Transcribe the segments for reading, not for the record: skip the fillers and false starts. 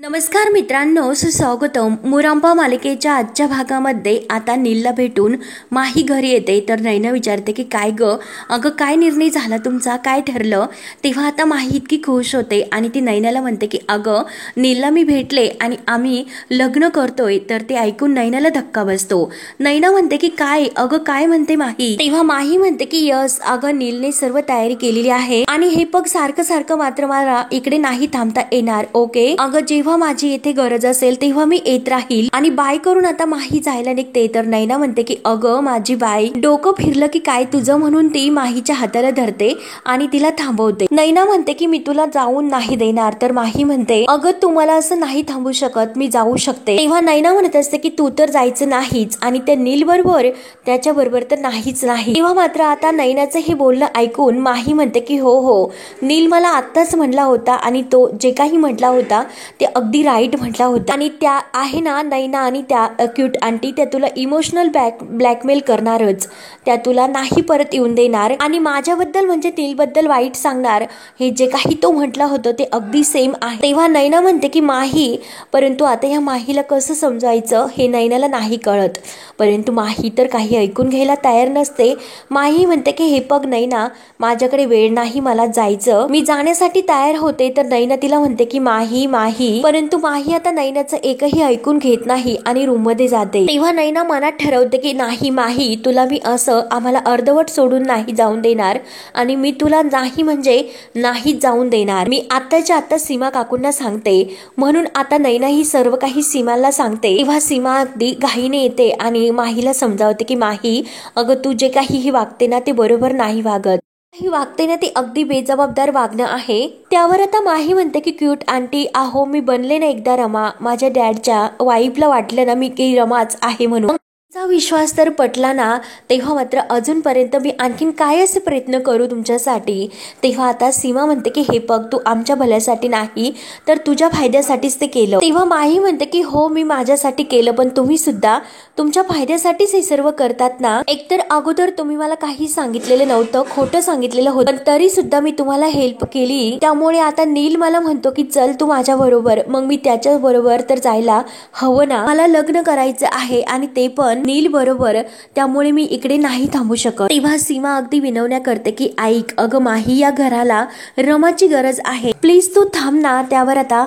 नमस्कार मित्रांनो, सुस्वागतम. मुरांबा मालिकेच्या आजच्या भागामध्ये आता नीलला भेटून माही घरी येते. तर नैना विचारते की काय ग, अगं काय निर्णय झाला तुमचा, काय ठरलं. तेव्हा आता माही इतकी खुश होते आणि ती नैनाला म्हणते की अगं नीलला मी भेटले आणि आम्ही लग्न करतोय. तर ते ऐकून नैनाला धक्का बसतो. नैना म्हणते की काय, अगं काय म्हणते माही. तेव्हा माही म्हणते की यस, अगं नीलने सर्व तयारी केलेली आहे आणि हे पग सारखं सारखं मात्र मला इकडे नाही थांबता येणार. ओके, अगं जेव्हा माझी येथे गरज असेल तेव्हा मी येत राहील. आणि बाय करून आता माही जायला निघते. तर नैना म्हणते की अगं माझी बाई, डोकं फिरलं की काय तुझं, म्हणून ती माहीच्या हाताला धरते आणि तिला थांबवते. नैना म्हणते की मी तुला जाऊन नाही देणार. तर माही म्हणते अगं तू मला असं नाही थांबू शकत, मी जाऊ शकते. तेव्हा नैना म्हणत असते की तू तर जायचं नाहीच आणि त्या नील बरोबर त्याच्या बरोबर तर नाहीच नाही. तेव्हा मात्र आता नैनाचं हे बोलणं ऐकून माही म्हणते की हो हो, नील मला आत्ताच म्हटला होता आणि तो जे काही म्हटला होता ते अगदी राईट म्हटला होता. आणि त्या आहे ना नैना आणि त्या क्यूट आंटी, त्या तुला इमोशनल ब्लॅकमेल करणारच, त्या तुला नाही परत येऊन देणार आणि माझ्याबद्दल म्हणजे नीलबद्दल वाईट सांगणार. हे जे काही तो म्हटला होतं ते अगदी सेम आहे. तेव्हा नैना म्हणते की माही, परंतु आता या माहीला कसं समजायचं हे नैनाला नाही कळत. परंतु माही तर काही ऐकून घ्यायला तयार नसते. माही म्हणते की हे पग नैना, माझ्याकडे वेळ नाही, मला जायचं, मी जाण्यासाठी तयार होते. तर नैना तिला म्हणते की माही माही, परंतु माही आता नैनाचं एकही ऐकून घेत नाही आणि रूम मध्ये जाते. तेव्हा नैना मनात ठरवते की नाही माही, तुला मी असं आम्हाला अर्धवट सोडून नाही जाऊन देणार आणि मी तुला नाही म्हणजे नाही जाऊन देणार. मी आताच्या आता सीमा काकूंना सांगते. म्हणून आता नैना ही सर्व काही सीमाला सांगते. तेव्हा सीमा अगदी घाईने येते आणि माहीला समजावते की माही, अगं तू जे काही वागते ना ते बरोबर नाही वागत, ही वागते ना ते अगदी बेजबाबदार वागणं आहे. त्यावर आता माही म्हणते की क्यूट आंटी, आहो मी बनले ना एकदा रमा, माझ्या डॅडच्या वाईफला वाटलं ना मी की रमाच आहे म्हणून, चा विश्वास तर पटला ना. तेव्हा मात्र अजूनपर्यंत मी आणखीन काय असे प्रयत्न करू तुमच्यासाठी. तेव्हा आता सीमा म्हणते की हे बघ, तू आमच्या भल्यासाठी नाही तर तुझ्या फायद्यासाठीच ते केलं. तेव्हा माही म्हणते की हो मी माझ्यासाठी केलं, पण तुम्ही सुद्धा तुमच्या फायद्यासाठीच हे सर्व करतात ना. एकतर अगोदर तुम्ही मला काही सांगितलेलं नव्हतं, खोटं सांगितलेलं होतं, पण तरी सुद्धा मी तुम्हाला हेल्प केली. त्यामुळे आता नील मला म्हणतो की चल तू माझ्या बरोबर, मग मी त्याच्या बरोबर तर जायला हवं ना, मला लग्न करायचं आहे आणि ते पण नील बरोबर, त्यामुळे मी इकडे नाही थांबू शकत. तेव्हा सीमा अगदी विनवण्या करते की ऐक अगं माही, या घराला रमाची गरज आहे, प्लीज तू थांब ना. त्यावर आता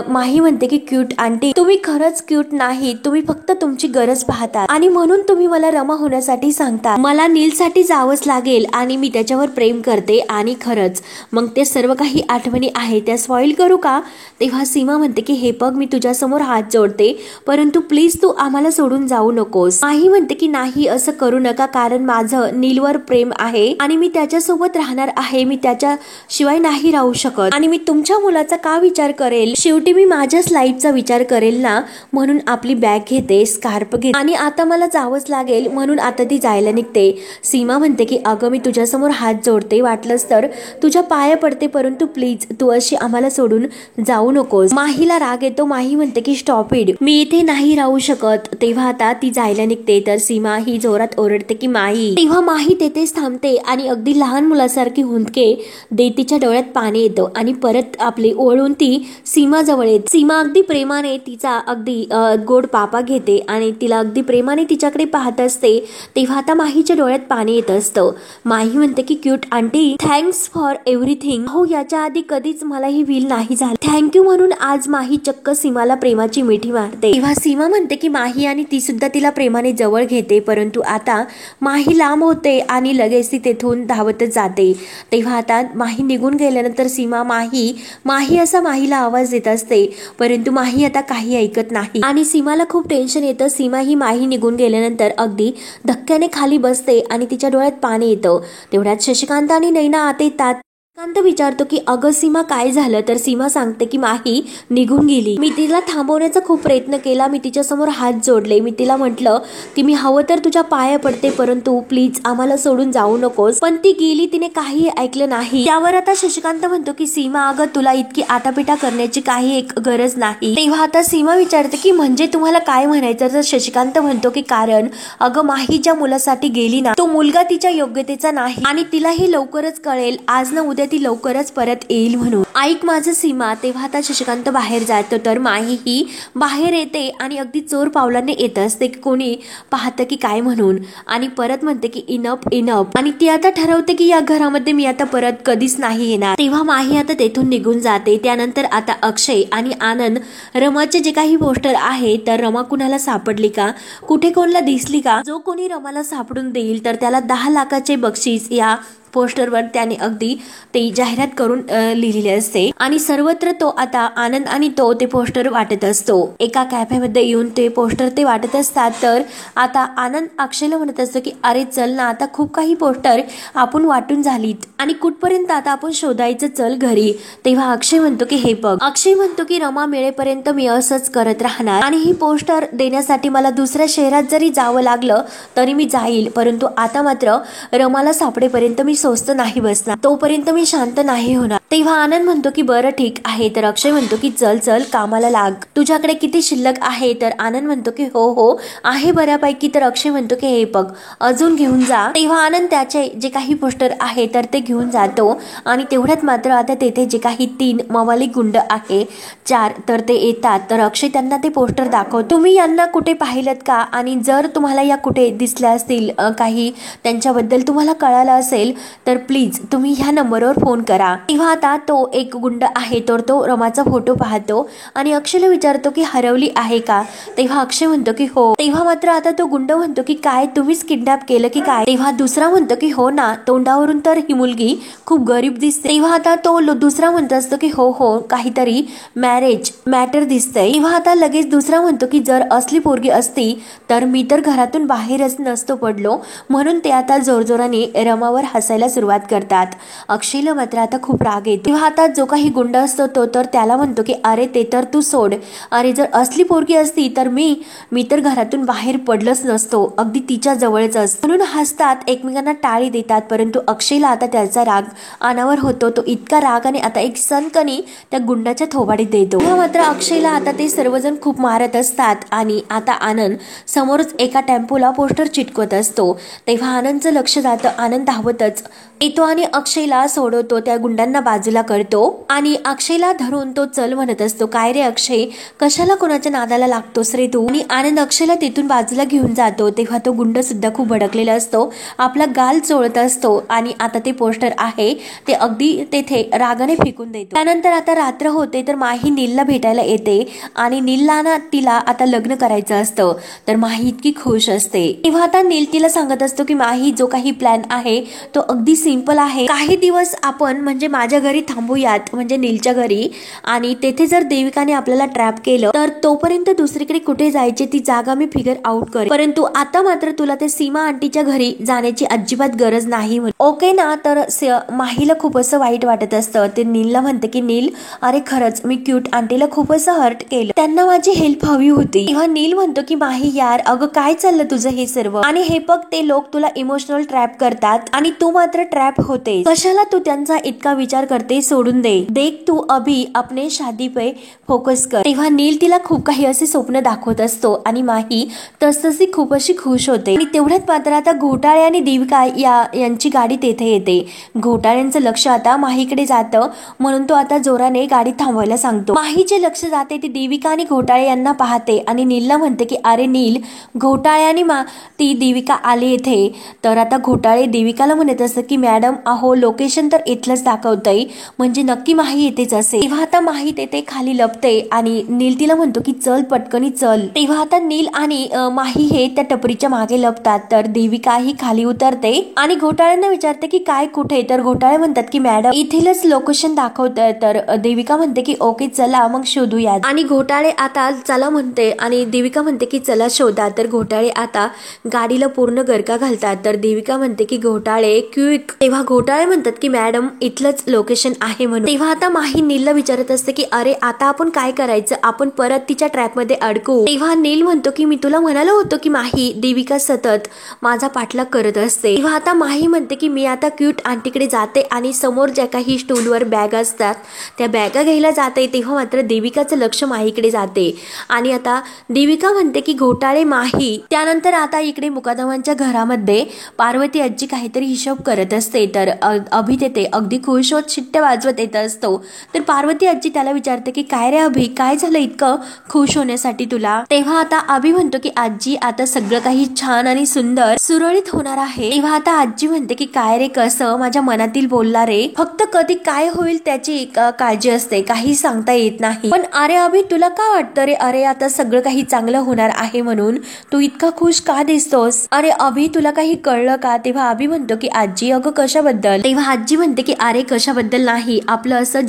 माही म्हणते की क्यूट आंटी, तुम्ही खरंच क्यूट नाही, तुम्ही फक्त तुमची गरज पाहता आणि म्हणून तुम्ही मला रमा होण्यासाठी सांगता. मला नीलसाठी जावंच लागेल आणि मी त्याच्यावर प्रेम करते आणि खरंच मग ते सर्व काही आठवणी आहे त्या स्पॉइल करू का. तेव्हा सीमा म्हणते की हे बघ, मी तुझ्या समोर हात जोडते, परंतु प्लीज तू आम्हाला सोडून जाऊ नकोस. माही म्हणते की नाही असं करू नका, कारण माझं नीलवर प्रेम आहे आणि मी त्याच्यासोबत राहणार आहे, मी त्याच्या शिवाय नाही राहू शकत आणि मी तुमच्या मुलाचा का विचार करेल, शेवटी मी माझ्याच लाईफचा विचार करेल ना. म्हणून आपली बॅग घेते, स्कार्फ घेते आणि आता मला जावंच लागेल, म्हणून आता ती जायला निघते. सीमा म्हणते की अगं मी तुझ्यासमोर हात जोडते, वाटलंच तर तुझ्या पाया पडते, परंतु प्लीज तू अशी आम्हाला सोडून जाऊ नकोस. माहीला राग येतो. माही म्हणते की स्टॉप इट, मी इथे नाही राहू शकत. तेव्हा आता ती जायला निघते. तर सीमा ही जोरात ओरडते की माही. तेव्हा माही तेथेच थांबते आणि अगदी लहान मुलासारखी हुंदके देत तिच्या डोळ्यात पाणी येतं आणि परत आपले ओळून ती सीमा जवळ येते. सीमा अगदी प्रेमाने तिचा अगदी गोड पापा घेते आणि तिला अगदी प्रेमाने तिच्याकडे पाहत असते. तेव्हा आता माहीच्या डोळ्यात पाणी येत असतं. माही म्हणते की cute aunty, thanks for everything. हो, याच्या आधी कधीच मला ही फील नाही झालं, थँक्यू. म्हणून आज माही चक्क सीमाला प्रेमाची मिठी मारते. तेव्हा सीमा म्हणते की माही आणि ती सुद्धा तिला प्रेमाने जवळ घेते, परंतु आता माही लांब होते आणि लगेच ती तेथून धावतच जाते. तेव्हा आता माही निघून गेल्यानंतर सीमा माही माही असा माहीला आवाज देत असते, परंतु माही आता काही ऐकत नाही आणि सीमाला खूप टेन्शन येतं. सीमा ही माही निघून गेल्यानंतर अगदी धक्क्याने खाली बसते आणि तिच्या डोळ्यात पाणी येतं. तेवढ्यात शशिकांत आणि नैना आत येतात. शशिकांत विचारतो की अगं सीमा काय झालं. तर सीमा सांगते की माही निघून गेली, मी तिला थांबवण्याचा खूप प्रयत्न केला, मी तिच्या समोर हात जोडले, मी तिला म्हटलं की मी हवं तर तुझ्या पाया पडते, परंतु प्लीज आम्हाला सोडून जाऊ नकोस, पण ती गेली, तिने काही ऐकलं नाही. त्यावर आता शशिकांत म्हणतो की सीमा अगं तुला इतकी आटापिटा करण्याची काही एक गरज नाही. तेव्हा आता सीमा विचारते की म्हणजे तुम्हाला काय म्हणायचं. तर शशिकांत म्हणतो की कारण अगं माही ज्या मुलासाठी गेली ना, तो मुलगा तिच्या योग्यतेचा नाही आणि तिला हे लवकरच कळेल, आज ना उद्या ती लवकरच परत येईल म्हणून. ऐक माझं सीमा. तेव्हा आता शशिकांत बाहेर जातो तर माही ही बाहेर येते आणि अगदी चोर पावलाने येत असते की कोणी पाहतं की काय म्हणून, आणि परत म्हणते की इनफ इनफ, आणि ती आता ठरवते की या घरामध्ये मी आता परत कधीच नाही येणार. तेव्हा माही आता तेथून निघून जाते. त्यानंतर आता अक्षय आणि आनंद रमाचे जे काही पोस्टर आहे तर रमा कुणाला सापडली का, कुठे कोणाला दिसली का, जो कोणी रमाला सापडून देईल तर त्याला 10 लाखाचे बक्षीस या पोस्टरवर त्याने अगदी ते जाहिरात करून लिहिलेले असते. आणि सर्वत्र तो आता आनंद आणि तो ते पोस्टर वाटत असतो. एका कॅफेमध्ये येऊन ते पोस्टर ते वाटत असतात तर आता आनंद अक्षयला म्हणत असतो की अरे चल ना, आता खूप काही पोस्टर आपण वाटून झालीत आणि कुठपर्यंत आता आपण शोधायचं, चल घरी. तेव्हा अक्षय म्हणतो की हे बघ, अक्षय म्हणतो की रमा मिळेपर्यंत मी असंच करत राहणार आणि ही पोस्टर देण्यासाठी मला दुसऱ्या शहरात जरी जावं लागलं तरी मी जाईल, परंतु आता मात्र रमाला सापडेपर्यंत मी स्वस्त नाही बसणार, तोपर्यंत मी शांत नाही होणार. तेव्हा आनंद म्हणतो की बरं ठीक आहे. तर अक्षय म्हणतो की चल चल कामाला लाग, तुझ्याकडे किती शिल्लक आहे. तर आनंद म्हणतो की हो हो आहे बऱ्यापैकी. तर अक्षय म्हणतो की हे बघ अजून घेऊन जा. तेव्हा आनंद त्याचे जे काही पोस्टर आहे तर ते घेऊन जातो आणि तेवढ्यात मात्र आता तेथे जे काही 3 मवाली गुंड आहे 4 तर ते येतात. तर अक्षय त्यांना ते पोस्टर दाखवतो. तुम्ही यांना कुठे पाहिलत का, आणि जर तुम्हाला या कुठे दिसल्या असतील काही त्यांच्याबद्दल तुम्हाला कळालं असेल तर प्लीज तुम्ही ह्या नंबरवर फोन करा. तेव्हा आता तो एक गुंड आहे तर तो रमाचा फोटो पाहतो आणि अक्षयला विचारतो की हरवली आहे का. तेव्हा अक्षय म्हणतो की हो. तेव्हा मात्र आता तो गुंड म्हणतो की काय तुम्हीच किडनॅप केलं की काय. तेव्हा दुसरा म्हणतो की हो ना, तोंडावरून तर ही मुलगी खूप गरीब दिसते. तेव्हा आता तो दुसरा म्हणतो असतो की हो हो काहीतरी मॅरेज मॅटर दिसतंय. तेव्हा आता लगेच दुसरा म्हणतो की जर असली पोरगी असती तर मी तर घरातून बाहेरच नसतो पडलो. म्हणून ते आता जोरजोराने रमावर हसायला सुरुवात करतात. अक्षयला मात्र आता खूप राग येतो. तेव्हा आता जो काही गुंड असतो तो तर त्याला म्हणतो की अरे ते तर तू सोड, अरे जर असली पोरगी असती तर मी तर घरातून बाहेर पडलंच नसतो, अगदी तिच्या जवळच असतो. म्हणून हसतात, एकमेकांना टाळी देतात. परंतु अक्षयला आता त्याचा राग अनावर होतो. तो इतका रागाने आता एक सनकणी त्या गुंडाच्या थोबाडीत देतो. तेव्हा मात्र अक्षयला आता ते सर्वजण खूप मारत असतात आणि आता आनंद समोरच एका टेम्पोला पोस्टर चिटकवत असतो. तेव्हा आनंदचं लक्ष जातं. आनंद धावतच येतो आणि अक्षयला सोडवतो, त्या गुंडांना बाजूला करतो आणि अक्षयला धरून तो चल म्हणत असतो. काय रे अक्षय, कशाला कोणाच्या नादाला लागतोस रे तू. आणि आनंद अक्षयला तिथून बाजूला घेऊन जातो. तेव्हा तो गुंड सुद्धा खूप भडकलेला असतो, आपला गाल चोळत असतो आणि आता ते पोस्टर आहे ते अगदी तेथे रागाने फेकून देतो. त्यानंतर आता रात्र होते तर माही नीलला भेटायला येते आणि नीलला ना तिला आता लग्न करायचं असतं. तर माही इतकी खुश असते. तेव्हा आता नील तिला सांगत असतो की माही जो काही प्लॅन आहे तो अगदी सिंपल आहे. काही दिवस आपण म्हणजे माझ्या घरी थांबूयात, म्हणजे नीलच्या घरी, आणि तेथे जर देविकाने आपल्याला ट्रॅप केलं तर तोपर्यंत दुसरीकडे कुठे जायचे ती जागा मी फिगर आउट करेन. परंतु आता मात्र तुला ते सीमा आंटीच्या घरी जाण्याची अजिबात गरज नाही. ओके ना. तर माहीला खूप असं वाईट वाटत असतं. ते नीलला म्हणते की नील अरे खरंच मी क्यूट आंटीला खूप असं हर्ट केलं, त्यांना माझी हेल्प हवी होती. तेव्हा नील म्हणतो की माही यार अगं काय चाललं तुझं हे सर्व, आणि हे बघ ते लोक तुला इमोशनल ट्रॅप करतात आणि तू मात्र ट्रॅप होते, कशाला तू त्यांचा इतका विचार करते, सोडून दे. देख तू अभी अपने शादी पे फोकस कर. तेव्हा नील तिला खूप काही असे स्वप्न दाखवत असतो आणि माही तसतशी खूप अशी खुश होते. आणि तेवढ्यात मात्र आता घोटाळे आणि देविका यांची गाडी तेथे येते. घोटाळ्यांचं लक्ष आता माहीकडे जातं म्हणून तो आता जोराने गाडी थांबवायला सांगतो. माहीचे लक्ष जाते ती देविका आणि घोटाळे यांना पाहते आणि नीलला म्हणते की अरे नील, घोटाळे आणि ती देविका आली येथे. तर आता घोटाळे देविकाला म्हणत असतं की मॅडम अहो लोकेशन तर इथलंच दाखवतंय, म्हणजे नक्की माही येतेच असेल. तेव्हा आता माही तेथे खाली लपते आणि नील तिला म्हणतो की चल पटकनी चल. तेव्हा आता नील आणि माही हे त्या टपरीच्या मागे लपतात. तर देविका ही खाली उतरते आणि घोटाळ्यांना विचारते की काय कुठे. तर घोटाळे म्हणतात की मॅडम इथेलच लोकेशन दाखवतंय. तर देविका म्हणते की ओके चला मग शोधूया. आणि घोटाळे आता चला म्हणते आणि देविका म्हणते की चला शोधा. तर घोटाळे आता गाडीला पूर्ण गरका घालतात. तर देविका म्हणते की घोटाळे क्विक. तेव्हा घोटाळे म्हणतात की मॅडम इथलंच लोकेशन आहे म्हणून. तेव्हा आता माही नीलला विचारत असते की अरे आता आपण काय करायचं, आपण परत तिच्या ट्रॅप मध्ये अडकू. तेव्हा नील म्हणतो की मी तुला म्हणालो होतो की माही देविका सतत माझा पाठलाग करत असते. तेव्हा आता माही म्हणते की मी आता क्यूट आंटीकडे जाते आणि समोर ज्या काही स्टूलवर बॅग असतात त्या बॅगा घ्यायला जाते. तेव्हा मात्र देविकाचं लक्ष माहीकडे जाते आणि आता देविका म्हणते की घोटाळे माही. त्यानंतर आता इकडे मुकादमांच्या घरामध्ये पार्वती आजी काहीतरी हिशोब करत असते. असते तर अभि तेथे अगदी खुश होत शिट्ट्या वाजवत येत असतो. तर पार्वती आजी त्याला विचारते की काय रे अभि, काय झालं इतकं खुश होण्यासाठी तुला. तेव्हा आता अभि म्हणतो की आजी आता सगळं काही छान आणि सुंदर सुरळीत होणार आहे. तेव्हा आता आजी म्हणते की काय रे, कसं, माझ्या मनातील बोलला रे, फक्त कधी काय होईल त्याची काळजी असते, काही सांगता येत नाही. पण अरे अभि तुला का वाटतं रे, अरे आता सगळं काही चांगलं होणार आहे म्हणून तू इतका खुश का दिसतोस. अरे अभि तुला काही कळलं का. तेव्हा अभि म्हणतो की आजी अगं कशाबद्दल. तेव्हा आजी म्हणते की अरे कशाबद्दल नाही, आपलं असं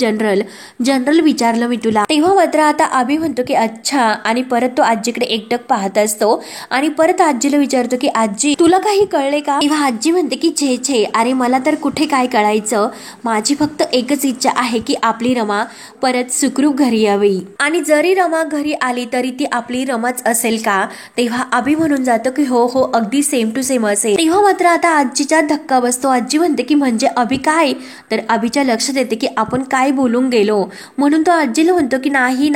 जनरल विचारलं मी तुला. तेव्हा मात्र आता अभि म्हणतो की अच्छा, आणि परत तो आजीकडे एकटक पाहत असतो आणि परत आजीला विचारतो की आजी तुला काही कळले का. तेव्हा आजी म्हणते की छे अरे मला तर कुठे काय कळायचं, माझी फक्त एकच इच्छा आहे की आपली रमा परत सुखरूप घरी यावी, आणि जरी रमा घरी आली तरी ती आपली रमाच असेल का. तेव्हा अभि म्हणून जातो की हो अगदी सेम टू सेम असेल. तेव्हा मात्र आता आजीचा धक्का बसतो. आजी म्हणते की म्हणजे अभि काय. तर अभिच्या लक्षात येते की आपण काय बोलून गेलो, म्हणून तो आजीला म्हणतो की नाही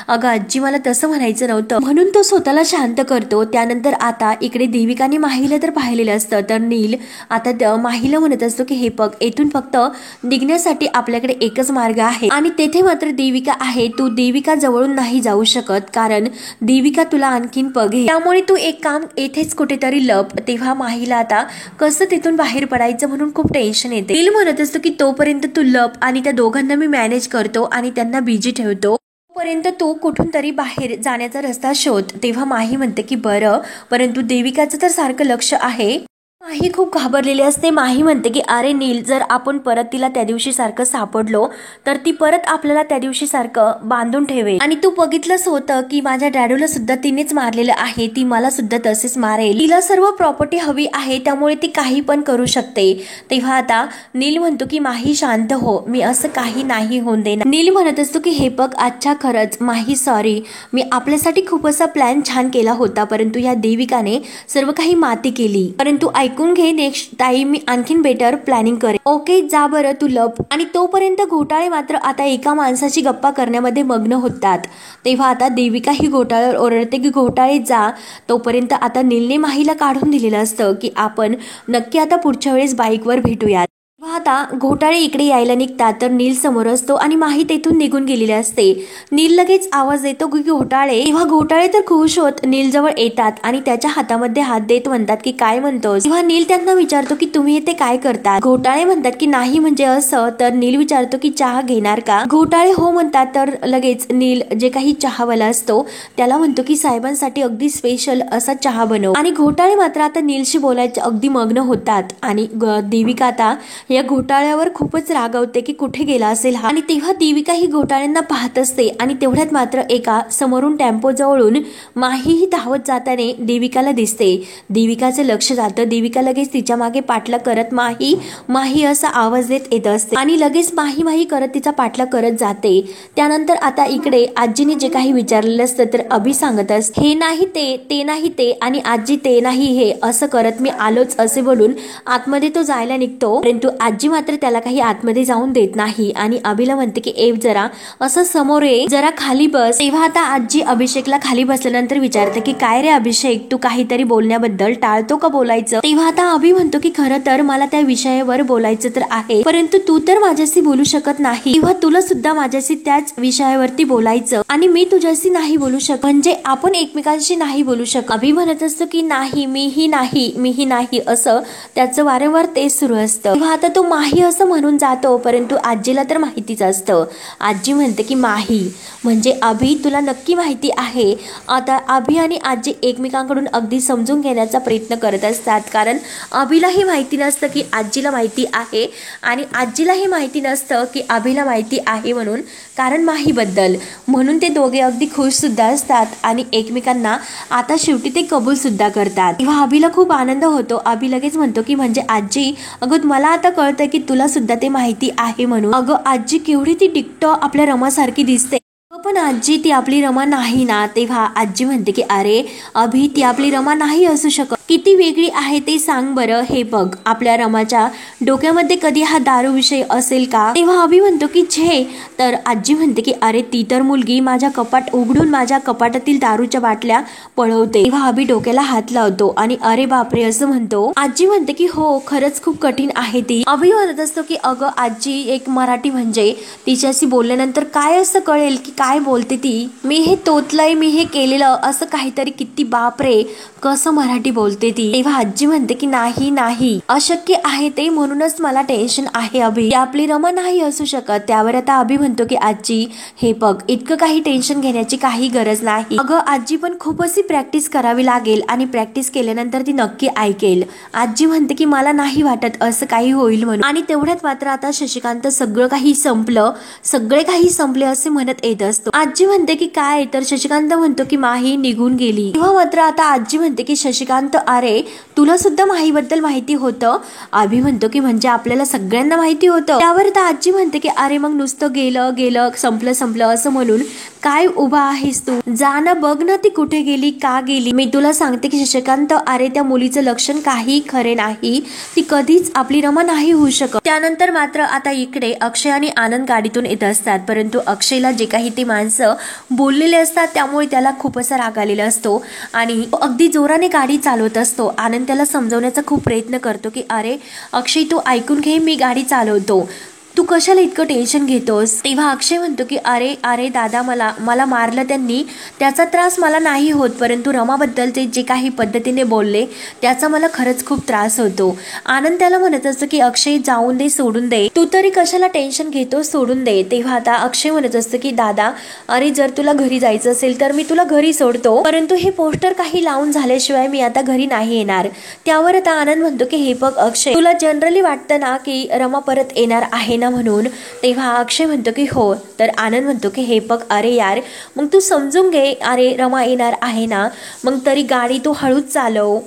अगं आजी मला तसं म्हणायचं नव्हतं, म्हणून तो स्वतःला शांत करतो. त्यानंतर आता इकडे देविकाने माहीला तर पाहिलेलं असतं, तर नील आता माहीला म्हणत असतो की हे बघ, येथून फक्त निघण्यासाठी आपल्याकडे एकच मार्ग आहे, आणि तेथे मात्र देविका आहे. तू देविका जवळून नाही जाऊ शकत, कारण देविका तुला आणखीन बघेल, त्यामुळे तू एक काम येथेच कुठेतरी लप. तेव्हा माहीला आता कसं तिथून बाहेर पडायचं म्हणून खूप टेन्शन येते. नील म्हणत असतो की तोपर्यंत तू लप, आणि त्या दोघांना मी मॅनेज करतो आणि त्यांना बिझी ठेवतो, पर्यंत तू कुठून तरी बाहेर जाण्याचा रस्ता शोध. तेव्हा माही म्हणते की बरं, परंतु देविकाचं तर सारखं लक्ष आहे. माही खूप घाबरलेली असते. माही म्हणते की अरे नील, जर आपण परत तिला त्या दिवशी सारखं सापडलो तर ती परत आपल्याला त्या दिवशी सारखं बांधून ठेवेल, आणि तू बघितलंच होतं की माझ्या डॅडूला सुद्धा तिनेच मारलेलं आहे, ती मला सुद्धा तसेच मारेल, तिला सर्व प्रॉपर्टी हवी आहे, त्यामुळे ती काही पण करू शकते. तेव्हा आता नील म्हणतो की माही शांत हो, मी असं काही नाही होऊन देणार. नील म्हणत असतो की हे बघ अच्छा खरंच माही सॉरी, मी आपल्यासाठी खूप असा प्लॅन छान केला होता, परंतु या देविकाने सर्व काही माती केली, परंतु ऐकून घे, नेक्स्ट टाइम मी आणखीन बेटर प्लॅनिंग करेन. ओके जा बरं तू लप. आणि तोपर्यंत घोटाळे मात्र आता एका माणसाची गप्पा करण्यामध्ये मग्न होतात. तेव्हा आता देविका ही घोटाळ्यावर ओरडते की घोटाळे जा. तोपर्यंत आता नीलने माहीला काढून दिलेलं असतं की आपण नक्की आता पुढच्या वेळेस बाईकवर भेटूयात. आता घोटाळे इकडे यायला निघतात, तर नील समोर असतो आणि माही तेथून निघून गेलेले असते. नील लगेच आवाज देतो की घोटाळे. तेव्हा घोटाळे तर खुश होत नील जवळ येतात आणि त्याच्या हातामध्ये हात देत म्हणतात की काय म्हणतोस. तेव्हा नील त्यांना विचारतो की तुम्ही इथे काय करतात. घोटाळे म्हणतात की नाही म्हणजे असं. तर नील विचारतो की चहा घेणार का. घोटाळे हो म्हणतात. तर लगेच नील जे काही चहावाला असतो त्याला म्हणतो की साहेबांसाठी अगदी स्पेशल असा चहा बनव. आणि घोटाळे मात्र आता नीलशी बोलायचे अगदी मग्न होतात, आणि देविका आता या घोटाळ्यावर खूपच रागावते की कुठे गेला असेल हा. आणि तेव्हा देविका ही घोटाळ्यांना पाहत असते, आणि तेवढ्यात मात्र एका समोरून टेम्पो जवळून माही ही धावत जाताना देविकाला दिसते. देविकाचं लक्ष जातं. देविका लगेच तिच्या मागे पाठलाग करत माही असा आवाज देत येत असते, आणि लगेच माही करत तिचा पाठलाग करत जाते. त्यानंतर आता इकडे आजीने जे काही विचारलेलं असतं तर अभि सांगत असते हे नाही ते नाही ते, आणि आजी ते नाही हे असं करत मी आलोच असे बोलून आतमध्ये तो जायला निघतो, परंतु आजी मात्र त्याला काही आतमध्ये जाऊन देत नाही, आणि अभिला म्हणते की एव जरा असं समोर ये, जरा खाली बस. तेव्हा आता आजी अभिषेकला खाली बसल्यानंतर विचारते की काय रे अभिषेक, तू काहीतरी बोलण्याबद्दल टाळतो का बोलायचं. तेव्हा आता अभि म्हणतो की खरं तर मला त्या विषयावर बोलायचं तर आहे, परंतु तू तर माझ्याशी बोलू शकत नाही, किंवा तुला सुद्धा माझ्याशी त्याच विषयावरती बोलायचं, आणि मी तुझ्याशी नाही बोलू शकत, म्हणजे आपण एकमेकांशी नाही बोलू शकत. अभि म्हणत असतो की नाही मीही नाही असं त्याचं वारंवार तेच सुरू असतं. तेव्हा आता तो माही असं म्हणून जातो, परंतु आजीला तर माहितीच असतं. आजी म्हणते की माही म्हणजे अभि, तुला नक्की माहिती आहे. आता अभि आणि आजी एकमेकांकडून अगदी समजून घेण्याचा प्रयत्न करत असतात, कारण अभिलाही माहिती नसतं की आजीला माहिती आहे, आणि आजीलाही माहिती नसतं की अभिला माहिती आहे म्हणून, कारण माहीबद्दल. म्हणून ते दोघे अगदी खुश सुद्धा असतात, आणि एकमेकांना आता शेवटी ते कबूल सुद्धा करतात. तेव्हा अभिला खूप आनंद होतो. अभि लगेच म्हणतो की म्हणजे आजी, अगं मला आता कळतंय की तुला सुद्धा ते माहिती आहे म्हणून. अगं आजी केवढी ती डिक्टो आपल्या रमासारखी दिसते, पण आजी ती आपली रमा नाही ना. तेव्हा आजी म्हणते की अरे अभि, ती आपली रमा नाही असू शकत, किती वेगळी आहे ते सांग बरं, हे बघ. आपल्या रमाच्या डोक्यामध्ये कधी हा दारू विषय असेल का? तेव्हा अभि म्हणतो की छे. तर आजी म्हणते की अरे ती तर मुलगी माझ्या कपाट उघडून माझ्या कपाटातील दारूच्या बाटल्या पळवते. तेव्हा अभि डोक्याला हात लावतो आणि अरे बापरे असं म्हणतो. आजी म्हणते की हो, खरंच खूप कठीण आहे ती. अभि म्हणत असतो की अगं आजी, एक मराठी म्हणजे तिच्याशी बोलल्यानंतर काय असं कळेल की काय बोलते ती. मी हे तोतलंय, मी हे केलेलं, असं काहीतरी. किती बापरे, कसं मराठी बोलते ती. तेव्हा आजी म्हणते की नाही नाही, अशक्य आहे ते, म्हणूनच मला टेन्शन आहे अभि, ती आपली रमा नाही असू शकत. त्यावर आता अभि म्हणतो की आजी हे बघ, इतकं काही टेन्शन घेण्याची काही गरज नाही. अगं आजी, पण खूप अशी प्रॅक्टिस करावी लागेल आणि प्रॅक्टिस केल्यानंतर ती नक्की ऐकेल. आजी म्हणते की मला नाही वाटत असं काही होईल म्हणून. आणि तेवढ्यात मात्र आता शशिकांत सगळं काही संपलं, सगळे काही संपले असे म्हणत येत असतो. आजी म्हणते की काय, तर शशिकांत म्हणतो की माही निघून गेली. तेव्हा मात्र आता आजी म्हणते की शशिकांत, अरे तुला सुद्धा माहीबद्दल माहिती होतं? अभि म्हणतो की म्हणजे आपल्याला सगळ्यांना माहिती होतं. त्यावर आता आजी म्हणते की अरे मग नुसतं गेलं गेलं, संपलं संपलं असं म्हणून काय उभा आहेस तू? जा ना, बघ ना ती कुठे गेली, का गेली. मी तुला सांगते की शशिकांत, अरे त्या मुलीचं लक्षण काही खरे नाही, ती कधीच आपली रमा नाही होऊ शकत. त्यानंतर मात्र आता इकडे अक्षय आणि आनंद गाडीतून येत असतात, परंतु अक्षयला जे काही ते माणसं बोललेले असतात त्यामुळे त्याला खूप असा राग आलेला असतो आणि अगदी जोराने गाडी चालवत असतो. आनंद त्याला समजवण्याचा खूप प्रयत्न करतो की अरे अक्षय, तू ऐकून घे, मी गाडी चालवतो, तू कशाला इतकं टेन्शन घेतोस. तेव्हा अक्षय म्हणतो की अरे अरे दादा, मला मारलं त्यांनी, त्याचा त्रास मला नाही होत, परंतु रमाबद्दल ते जे काही पद्धतीने बोलले त्याचा मला खरंच खूप त्रास होतो. आनंद त्याला म्हणत असतो की अक्षय जाऊन दे, सोडून दे, तू तरी कशाला टेन्शन घेतो, सोडून दे. तेव्हा आता अक्षय म्हणत असतो की दादा, अरे जर तुला घरी जायचं असेल तर मी तुला घरी सोडतो, परंतु हे पोस्टर काही लावून झाल्याशिवाय मी आता घरी नाही येणार. त्यावर आता आनंद म्हणतो की हे बघ अक्षय, तुला जनरली वाटतं ना की रमा परत येणार आहे ना म्हणून. तेव्हा अक्षय म्हणतो की हो. तर आनंद म्हणतो की हे बघ अरे यार, मग तू समजून घे, अरे रमा येणार आहे ना, मग तरी गाडी तू हळूच चालव.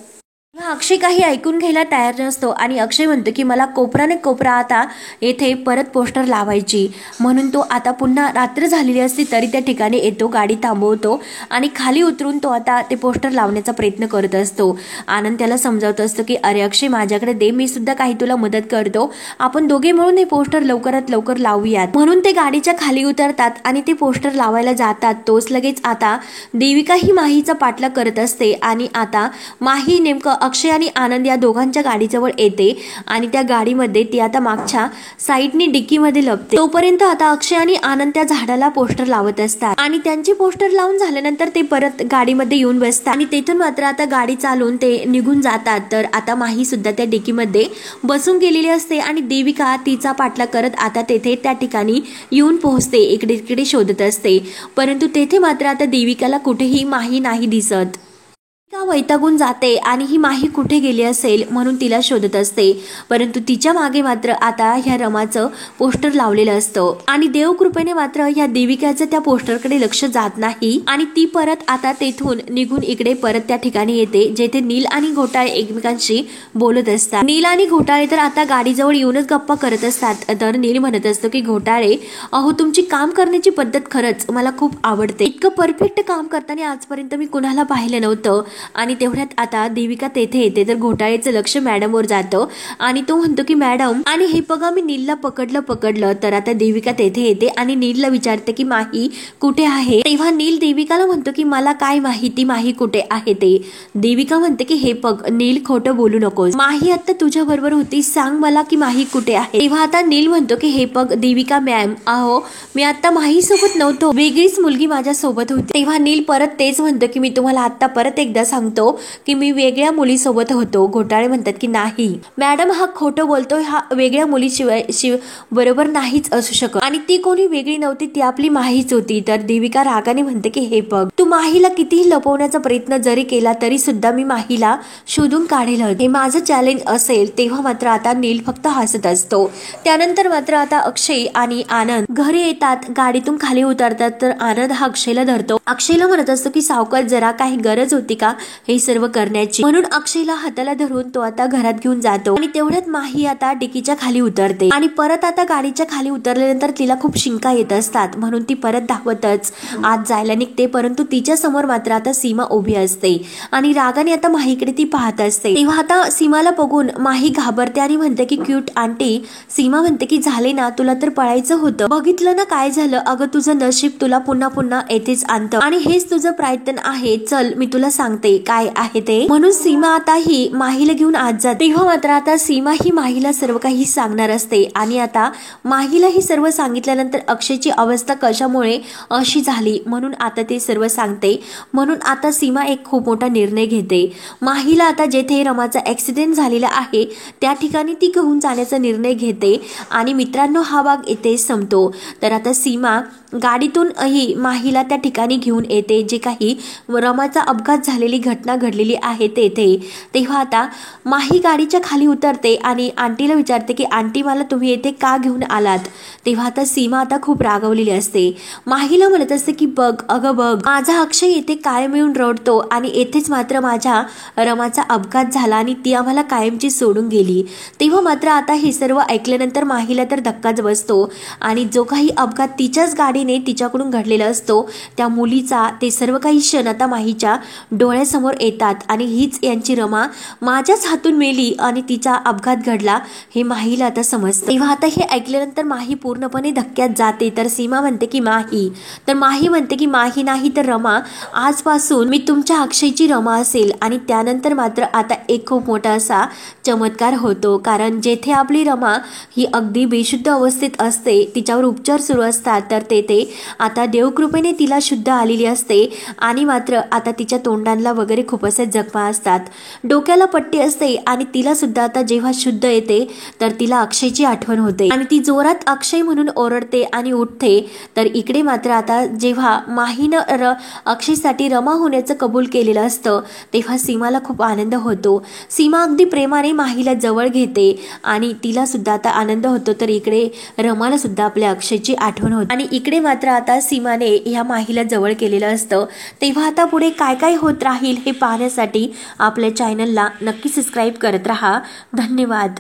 अक्षय काही ऐकून घ्यायला तयार नसतो आणि अक्षय म्हणतो की मला कोपराने कोपरा आता येथे परत पोस्टर लावायची, म्हणून तो आता पुन्हा रात्र झालेली असते तरी त्या ठिकाणी येतो, गाडी थांबवतो आणि खाली उतरून तो आता ते पोस्टर लावण्याचा प्रयत्न करत असतो. आनंद त्याला समजावत असतो की अरे अक्षय, माझ्याकडे दे, मी सुद्धा काही तुला मदत करतो, आपण दोघे मिळून हे पोस्टर लवकरात लवकर लावूयात. म्हणून ते गाडीच्या खाली उतरतात आणि ते पोस्टर लावायला जातात. तोच लगेच आता देविका ही माहीचा पाठलाग करत असते आणि आता माही नेमकं अक्षय आणि आनंद या दोघांच्या गाडीजवळ येते आणि त्या गाडीमध्ये ती आता मागच्या साईडने डिक्कीमध्ये लपते. तोपर्यंत आता अक्षय आणि आनंद त्या झाडाला पोस्टर लावत असतात आणि त्यांची पोस्टर लावून झाल्यानंतर ते परत गाडीमध्ये येऊन बसतात आणि तेथून मात्र आता गाडी चालून ते निघून जातात. तर आता माही सुद्धा त्या डिक्कीमध्ये बसून गेलेली असते आणि देविका तिचा पाठलाग करत आता तेथे त्या ठिकाणी येऊन पोहोचते, इकडे तिकडे शोधत असते, परंतु तेथे मात्र आता देविकाला कुठेही माही नाही दिसत. वैतागून जाते आणि ही माही कुठे गेली असेल म्हणून तिला शोधत असते, परंतु तिच्या मागे मात्र आता ह्या रमाचं पोस्टर लावलेलं असतं आणि देवकृपेने मात्र या देविकाचं त्या पोस्टरकडे लक्ष जात नाही आणि ती परत आता तेथून निघून इकडे परत त्या ठिकाणी येते जेथे नील आणि घोटाळे एकमेकांशी बोलत असतात. नील आणि घोटाळे तर आता गाडीजवळ येऊनच गप्पा करत असतात. तर नील म्हणत असतो की घोटाळे, अहो तुमची काम करण्याची पद्धत खरंच मला खूप आवडते, इतकं परफेक्ट काम करताना आजपर्यंत मी कुणाला पाहिलं नव्हतं. आणि तेवढ्यात आता देविका तेथे येते तर घोटाळेचं लक्ष मॅडमवर जातं आणि तो म्हणतो की मॅडम, आणि हे बघा मी नीलला पकडलं. तर आता देविका तेथे येते आणि नीलला विचारते की माही कुठे आहे. तेव्हा नील देविकाला म्हणतो की मला काय माहिती माही कुठे आहे ते. देविका म्हणते की हे बघ नील, खोटं बोलू नकोस, माही आता तुझ्या बरोबर होती, सांग मला की माही कुठे आहे. तेव्हा आता नील म्हणतो की हे बघ देविका मॅम, अहो मी आता माही सोबत नव्हतो, वेगळीच मुलगी माझ्या सोबत होती. तेव्हा नील परत तेच म्हणतो की मी तुम्हाला आता परत एकदा सांगतो की मी वेगळ्या मुलीसोबत होतो. घोटाळे म्हणतात की नाही मॅडम, हा खोटं बोलतोय, हा वेगळ्या मुलीशिवाय बरोबर नाहीच असू शकत आणि ती कोणी वेगळी नव्हती, ती आपली माहीच होती. तर देविका रागाने म्हणते की हे बघ, तू माहीला कितीही लपवण्याचा प्रयत्न जरी केला तरी सुद्धा मी माहीला शोधून काढेल, हे माझं चॅलेंज असेल. तेव्हा मात्र आता नील फक्त हसत असतो. त्यानंतर मात्र आता अक्षय आणि आनंद घरी येतात, गाडीतून खाली उतरतात. तर आनंद हा अक्षयला धरतो, अक्षयला म्हणत असतो की सावकाश जरा, काही गरज होती का, हे सर्व करण्याची। म्हणून अक्षयला हाताला धरून तो आता घरात घेऊन जातो आणि तेवढ्यात माही आता डिकीच्या खाली उतरते आणि परत आता गाडीच्या खाली उतरल्यानंतर तिला खूप शिंका येत असतात, म्हणून ती परत धावतच आत जायला निघते। परंतु तिच्या समोर मात्र आता सीमा उभी असते आणि रागाने आता माहीकडे ती पाहत असते। तेव्हा आता सीमाला बघून माही घाबरते आणि म्हणते की क्यूट आंटी। सीमा म्हणते की झाले ना, तुला तर पळायचं होतं, बघितलं ना काय झालं, अगं तुझं नशीब तुला पुन्हा पुन्हा येथेच आणतं आणि हेच तुझं प्रयत्न आहे, चल मी तुला सांगते काय आहे ते। म्हणून सीमा आता ही माहीला घेऊन आत जाते। तेव्हा मात्र आता सीमा ही माहीला सर्व काही सांगणार असते आणि आता माहीला ही सर्व सांगितल्यानंतर अक्षयची अवस्था कशामुळे अशी झाली म्हणून आता ते सर्व सांगते। म्हणून आता सीमा एक खूप मोठा निर्णय घेते, माहीला आता जेथे रमाचा ऍक्सिडेंट झालेला आहे त्या ठिकाणी ती घेऊन जाण्याचा निर्णय घेते। आणि मित्रांनो, हा भाग येथे संपतो। तर आता सीमा गाडीतून ही माहीला त्या ठिकाणी घेऊन येते जे काही रमाचा अपघात झालेली घटना घडलेली आहे तेथे। तेव्हा आता माही गाडीच्या खाली उतरते आणि आंटीला विचारते की आंटी, मला तुम्ही येथे का घेऊन आलात। तेव्हा आता सीमा आता खूप रागवलेली असते, माहीला म्हणत असते की बघ अगं बघ, माझा अक्षय येथे कायम येऊन रडतो आणि येथेच मात्र माझ्या रमाचा अपघात झाला आणि ती आम्हाला कायमची सोडून गेली। तेव्हा मात्र आता हे सर्व ऐकल्यानंतर माहीला तर धक्काच बसतो आणि जो काही अपघात तिच्याच गाडीने तिच्याकडून घडलेला असतो त्या मुलीचा ते सर्व काही क्षण आता माहीच्या डोळ्यासमोर येतात आणि हीच यांची रमा माझ्याच हातून मेली आणि तिचा अपघात घडला हे माहीला आता समजतं। तेव्हा आता हे ऐकल्यानंतर माही पूर्णपणे धक्क्यात जाते। तर सीमा म्हणते की माही, तर माही म्हणते की माही नाही तर रमा, आजपासून मी तुमच्या अक्षयची रमा असेल। आणि त्यानंतर मात्र आता एक खूप मोठा असा चमत्कार होतो, कारण जेथे आपली रमा ही अगदी बेशुद्ध अवस्थेत असते, तिच्यावर उपचार सुरू असतात, तर तेथे आता देवकृपेने तिला शुद्ध आलेली असते आणि मात्र आता तिच्या तोंडांना वगैरे खूप असे जखमा असतात, डोक्याला पट्टी असते आणि तिला सुद्धा आता जेव्हा शुद्ध येते तर तिला अक्षयची आठवण होते आणि ती जोरात अक्षय म्हणून ओरडते आणि उठते। तर इकडे मात्र आता जेव्हा माहीनं अक्षयसाठी रमा होण्याचं कबूल केलेलं असतं तेव्हा सीमाला खूप आनंद होतो। सीमा अगदी प्रेमाने माहीला जवळ घेते आणि तिला सुद्धा आता आनंद होतो। तर इकडे रमाला सुद्धा आपल्या अक्षयची आठवण होते आणि इकडे मात्र आता सीमाने ह्या माहीला जवळ केलेलं असतं। तेव्हा आता पुढे काय काय होत राहील हे पाहण्यासाठी आपल्या चॅनलला नक्की सबस्क्राईब करत राहा। धन्यवाद।